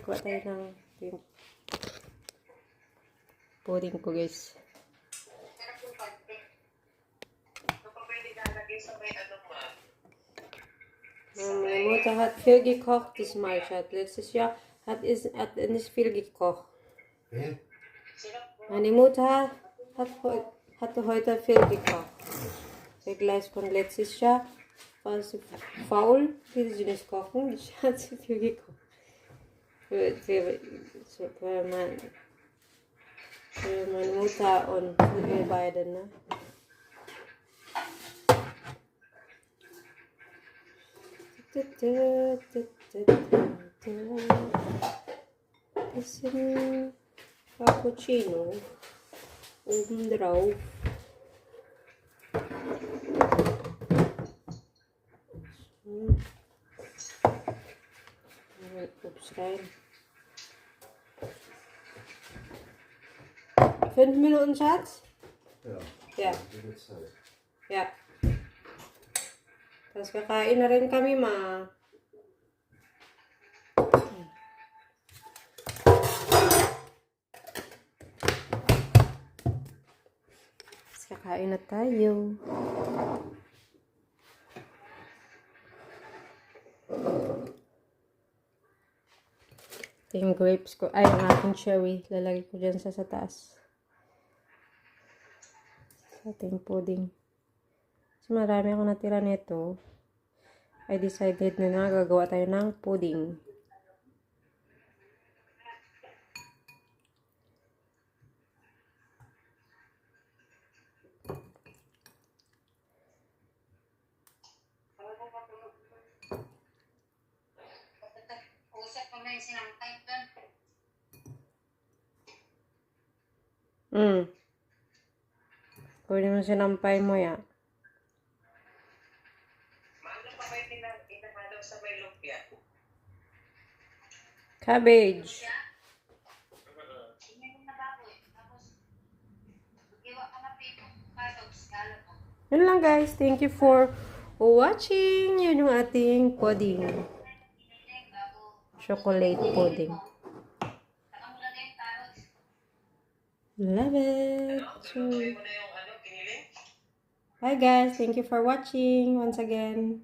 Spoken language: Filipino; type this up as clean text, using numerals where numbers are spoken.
Kuha tayo ng pudding ko, guys. Meine Mutter hat viel gekocht diesmal, Schatz. Letztes Jahr hat nicht viel gekocht. Meine Mutter hatte heute viel gekocht. Vergleich von letztes Jahr war sie faul, will sie nicht kochen. Ich hat sie viel gekocht. Für meine Mutter und für wir beide, ne? Bisschen Cappuccino oben drauf. Ups, rein. 5 Minuten, Schatz? Ja. Ja. Tapos kakain na rin kami, ma. Tapos kakain na tayo. Ito yung grapes ko. Ay, yung aking cherry. Lalagay ko dyan sa taas. Sa ating pudding. So, marami akong natira nito. I decided na gagawa tayo ng pudding. Kunin mo sinampay mo ya. Cabbage. Yun lang, guys. Thank you for watching. Yun yung ating pudding. Chocolate pudding. Love it. Bye, guys. Thank you for watching once again.